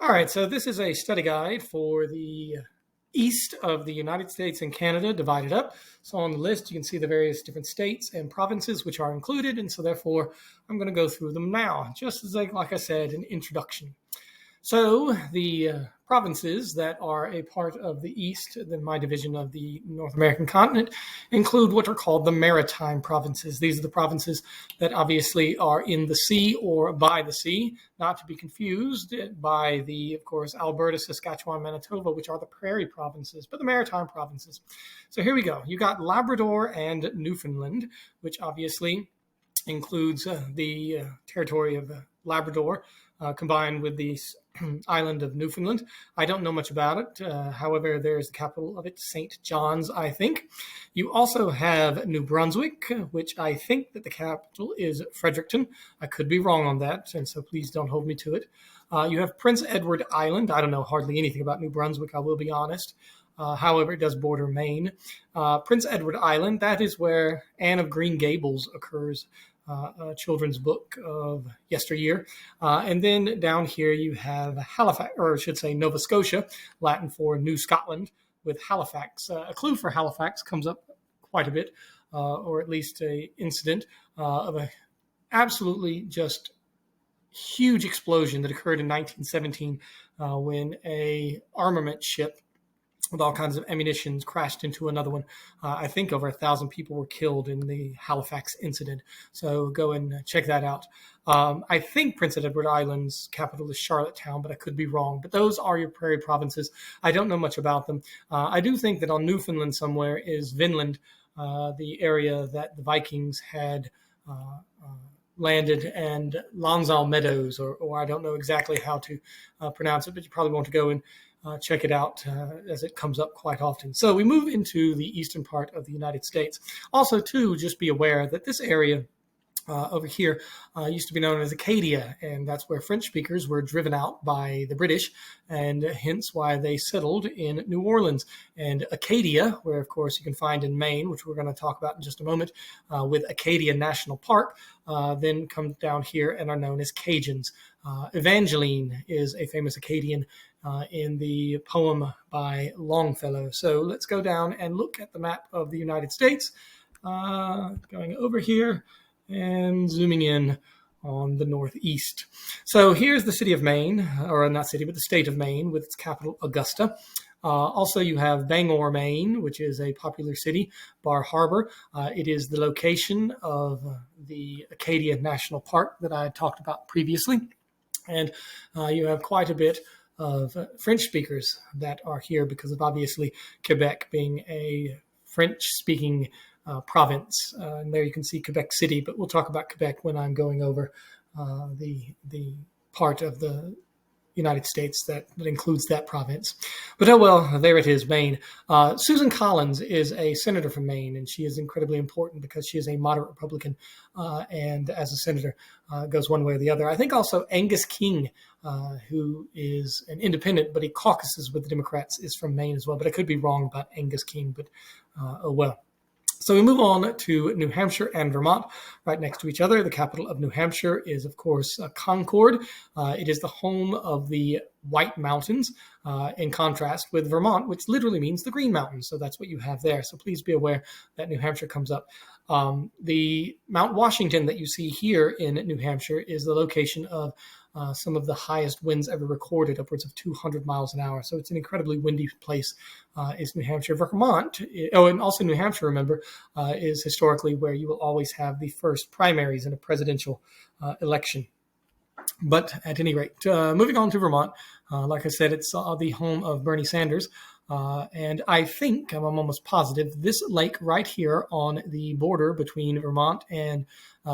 All right, so this is a study guide for the east of the United States and Canada divided up. So on the list, you can see the various different states and provinces which are included. And so therefore, I'm going to go through them now, just as like I said, an introduction. So the provinces that are a part of the East, then my division of the North American continent, include what are called the maritime provinces. These are the provinces that obviously are in the sea or by the sea, not to be confused by the, of course, Alberta, Saskatchewan, Manitoba, which are the prairie provinces, but the maritime provinces. So here we go. You got Labrador and Newfoundland, which obviously includes the territory of Labrador, combined with the island of Newfoundland. I don't know much about it. However, there's the capital of it, St. John's, I think. You also have New Brunswick, which I think that the capital is Fredericton. I could be wrong on that, and so please don't hold me to it. You have Prince Edward Island. I don't know hardly anything about New Brunswick, I will be honest. However, it does border Maine. Prince Edward Island, that is where Anne of Green Gables occurs. A children's book of yesteryear. And then down here you have Halifax, or I should say Nova Scotia, Latin for New Scotland, with Halifax. A clue for Halifax comes up quite a bit, or at least an incident of a absolutely just huge explosion that occurred in 1917 when a armament ship with all kinds of ammunition crashed into another one. I think over 1,000 people were killed in the Halifax incident. So go and check that out. I think Prince Edward Island's capital is Charlottetown, but I could be wrong. But those are your prairie provinces. I don't know much about them. I do think that on Newfoundland somewhere is Vinland, the area that the Vikings had landed, and Lonsdale Meadows, or I don't know exactly how to pronounce it, but you probably want to go and check it out as it comes up quite often. So we move into the eastern part of the United States. Also, too, just be aware that this area over here used to be known as Acadia, and that's where French speakers were driven out by the British, and hence why they settled in New Orleans. And Acadia, where of course you can find in Maine, which we're going to talk about in just a moment, with Acadia National Park, then come down here and are known as Cajuns. Evangeline is a famous Acadian in the poem by Longfellow. So let's go down and look at the map of the United States, going over here and zooming in on the northeast. So here's the city of Maine, or not city, but the state of Maine with its capital, Augusta. Also, you have Bangor, Maine, which is a popular city, Bar Harbor. It is the location of the Acadia National Park that I talked about previously. And you have quite a bit of French speakers that are here because of obviously Quebec being a French-speaking province. And there you can see Quebec City, but we'll talk about Quebec when I'm going over the part of the United States that includes that province. But oh well, there it is, Maine. Susan Collins is a senator from Maine, and she is incredibly important because she is a moderate Republican, and as a senator goes one way or the other. I think also Angus King, who is an independent, but he caucuses with the Democrats, is from Maine as well. But I could be wrong about Angus King, but oh well. So we move on to New Hampshire and Vermont, right next to each other. The capital of New Hampshire is, of course, Concord. It is the home of the White Mountains, in contrast with Vermont, which literally means the Green Mountains. So that's what you have there. So please be aware that New Hampshire comes up. The Mount Washington that you see here in New Hampshire is the location of some of the highest winds ever recorded, upwards of 200 miles an hour. So it's an incredibly windy place, is New Hampshire. Vermont, and also New Hampshire, remember, is historically where you will always have the first primaries in a presidential election. But at any rate, moving on to Vermont, like I said, it's the home of Bernie Sanders. And I think, I'm almost positive, this lake right here on the border between Vermont and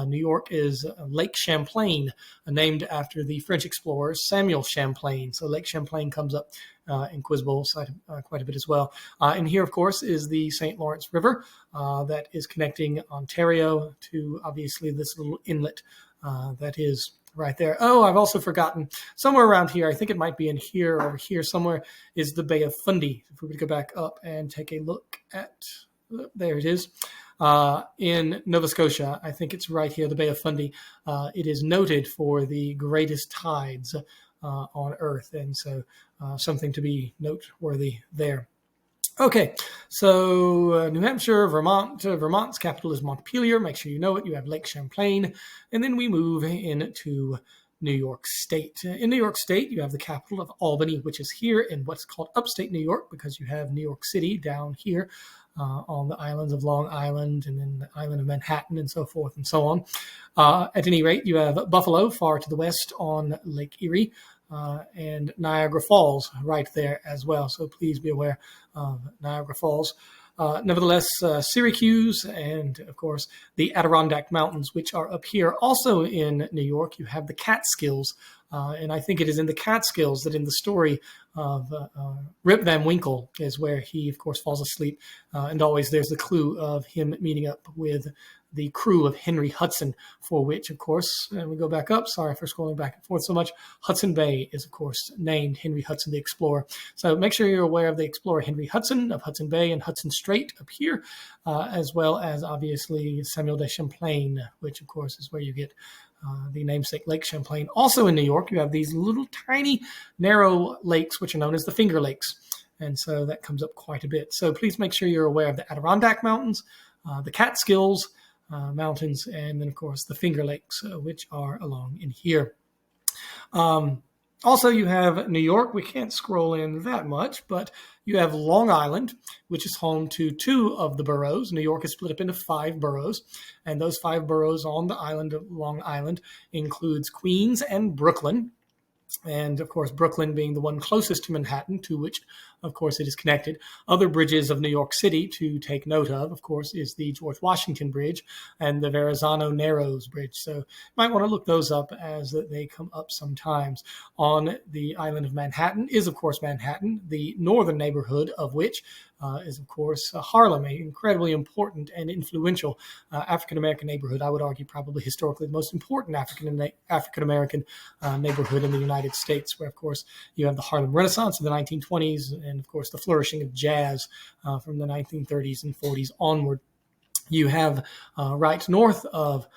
New York is Lake Champlain, named after the French explorer Samuel Champlain. So Lake Champlain comes up in Quizbowl side quite a bit as well. And here, of course, is the St. Lawrence River that is connecting Ontario to, obviously, this little inlet that is right there. Oh, I've also forgotten, somewhere around here, I think it might be in here, over here somewhere, is the Bay of Fundy. If we were to go back up and take a look at, there it is, in Nova Scotia. I think it's right here, the Bay of Fundy. It is noted for the greatest tides on Earth, and so something to be noteworthy there. Okay, so New Hampshire, Vermont. Vermont's capital is Montpelier. Make sure you know it. You have Lake Champlain. And then we move into New York State. In New York State, you have the capital of Albany, which is here in what's called upstate New York, because you have New York City down here on the islands of Long Island and then the island of Manhattan and so forth and so on. At any rate, you have Buffalo far to the west on Lake Erie. And Niagara Falls right there as well. So please be aware of Niagara Falls. Nevertheless, Syracuse and, of course, the Adirondack Mountains, which are up here. Also in New York, you have the Catskills. And I think it is in the Catskills that in the story of Rip Van Winkle is where he, of course, falls asleep. And always there's the clue of him meeting up with the crew of Henry Hudson, for which, of course, and we go back up, sorry for scrolling back and forth so much, Hudson Bay is, of course, named Henry Hudson the Explorer. So make sure you're aware of the explorer Henry Hudson, of Hudson Bay and Hudson Strait up here, as well as, obviously, Samuel de Champlain, which, of course, is where you get the namesake Lake Champlain. Also in New York, you have these little tiny narrow lakes, which are known as the Finger Lakes. And so that comes up quite a bit. So please make sure you're aware of the Adirondack Mountains, the Catskills Mountains, and then, of course, the Finger Lakes, which are along in here. Also, you have New York. We can't scroll in that much, but you have Long Island, which is home to 2 of the boroughs. New York is split up into 5 boroughs, and those 5 boroughs on the island of Long Island includes Queens and Brooklyn. And, of course, Brooklyn being the one closest to Manhattan, to which, of course, it is connected. Other bridges of New York City to take note of course, is the George Washington Bridge and the Verrazano Narrows Bridge. So you might want to look those up as they come up sometimes. On the island of Manhattan is, of course, Manhattan, the northern neighborhood of which is, of course, Harlem, an incredibly important and influential African-American neighborhood. I would argue probably historically the most important African-American neighborhood in the United States, where, of course, you have the Harlem Renaissance of the 1920s and, of course, the flourishing of jazz from the 1930s and 40s onward. You have right north of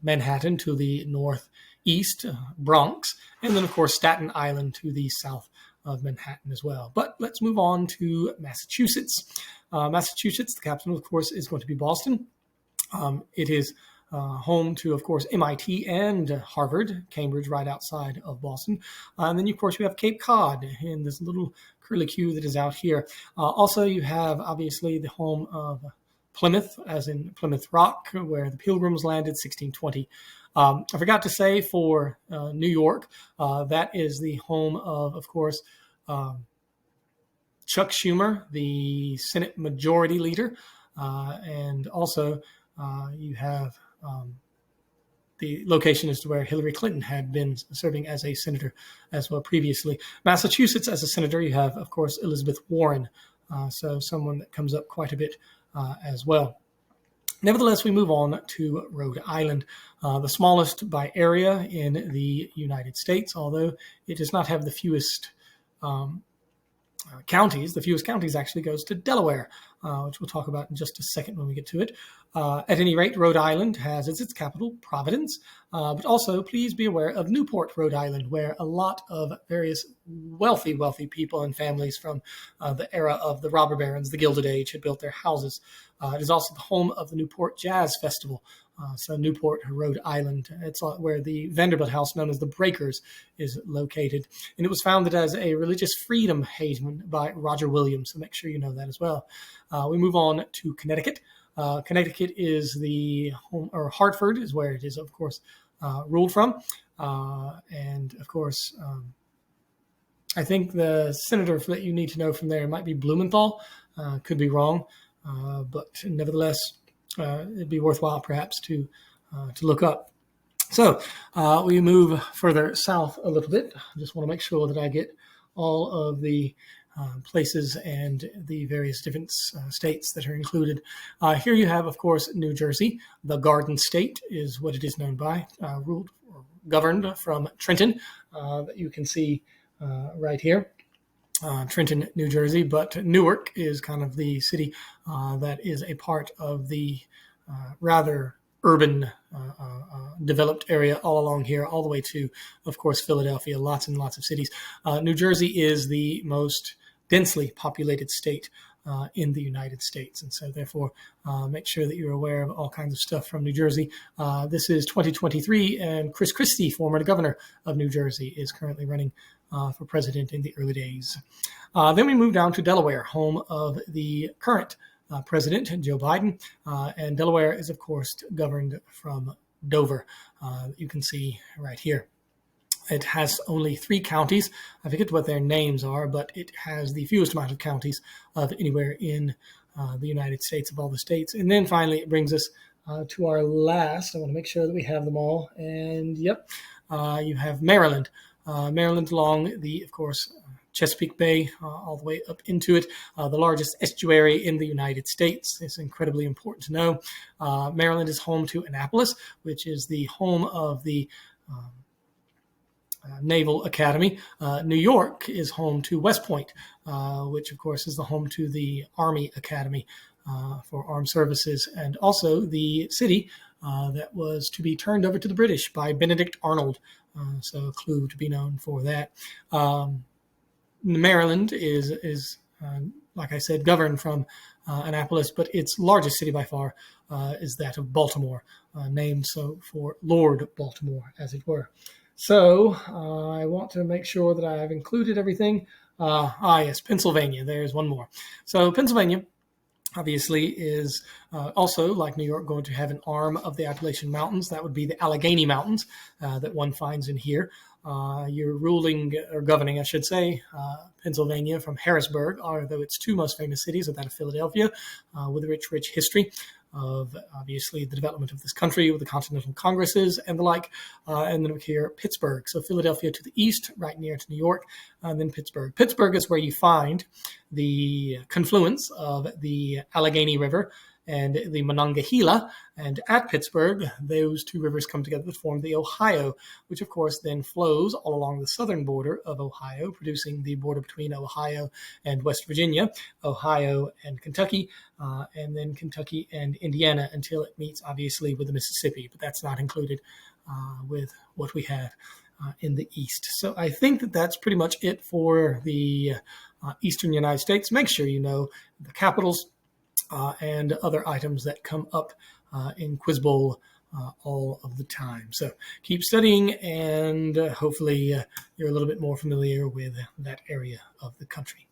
Manhattan to the northeast, Bronx, and then, of course, Staten Island to the south of Manhattan as well. But let's move on to Massachusetts. Massachusetts, the capital, of course, is going to be Boston. It is home to, of course, MIT and Harvard, Cambridge right outside of Boston. And then, of course, you have Cape Cod in this little curlicue that is out here. Also, you have, obviously, the home of Plymouth, as in Plymouth Rock, where the Pilgrims landed 1620. I forgot to say for New York, that is the home of course, Chuck Schumer, the Senate Majority Leader. And also you have the location as to where Hillary Clinton had been serving as a senator as well previously. Massachusetts, as a senator, you have, of course, Elizabeth Warren. So someone that comes up quite a bit as well. Nevertheless, we move on to Rhode Island, the smallest by area in the United States, although it does not have the fewest counties. The fewest counties actually goes to Delaware, which we'll talk about in just a second when we get to it. At any rate, Rhode Island has as its capital Providence, but also please be aware of Newport, Rhode Island, where a lot of various wealthy people and families from the era of the robber barons, the Gilded Age, had built their houses. It is also the home of the Newport Jazz Festival. So Newport, Rhode Island, it's where the Vanderbilt House, known as the Breakers, is located. And it was founded as a religious freedom haven by Roger Williams, so make sure you know that as well. We move on to Connecticut. Connecticut is the home, or Hartford is where it is, of course, ruled from. And, of course, I think the senator that you need to know from there might be Blumenthal. Could be wrong. But nevertheless, it'd be worthwhile perhaps to look up. So we move further south a little bit. I just want to make sure that I get all of the places and the various different states that are included. Here you have, of course, New Jersey. The Garden State is what it is known by, ruled or governed from Trenton, that you can see right here. Trenton, New Jersey, but Newark is kind of the city that is a part of the rather urban developed area all along here, all the way to, of course, Philadelphia, lots and lots of cities. New Jersey is the most densely populated state in the United States. And so therefore, make sure that you're aware of all kinds of stuff from New Jersey. This is 2023, and Chris Christie, former governor of New Jersey, is currently running for president in the early days. Then we move down to Delaware, home of the current President Joe Biden, and Delaware is, of course, governed from Dover. You can see right here. It has only 3 counties. I forget what their names are, but it has the fewest amount of counties of anywhere in the United States of all the states. And then finally, it brings us to our last. I want to make sure that we have them all. And yep, you have Maryland. Maryland along the, of course, Chesapeake Bay, all the way up into it, the largest estuary in the United States. It's incredibly important to know. Maryland is home to Annapolis, which is the home of the Naval Academy. New York is home to West Point, which, of course, is the home to the Army Academy for Armed Services, and also the city that was to be turned over to the British by Benedict Arnold. So a clue to be known for that. Maryland is like I said, governed from Annapolis, but its largest city by far is that of Baltimore, named so for Lord Baltimore, as it were. So I want to make sure that I've included everything. Yes, Pennsylvania. There's one more. So Pennsylvania, obviously, is also, like New York, going to have an arm of the Appalachian Mountains. That would be the Allegheny Mountains that one finds in here. You're ruling, or governing, I should say, Pennsylvania from Harrisburg, although its 2 most famous cities are that of Philadelphia, with a rich, rich history of, obviously, the development of this country with the Continental Congresses and the like. And then over here, Pittsburgh. So Philadelphia to the east, right near to New York, and then Pittsburgh. Pittsburgh is where you find the confluence of the Allegheny River and the Monongahela. And at Pittsburgh, those 2 rivers come together to form the Ohio, which, of course, then flows all along the southern border of Ohio, producing the border between Ohio and West Virginia, Ohio and Kentucky, and then Kentucky and Indiana until it meets, obviously, with the Mississippi. But that's not included with what we have in the east. So I think that that's pretty much it for the eastern United States. Make sure you know the capitals and other items that come up in Quizbowl all of the time. So keep studying, and hopefully you're a little bit more familiar with that area of the country.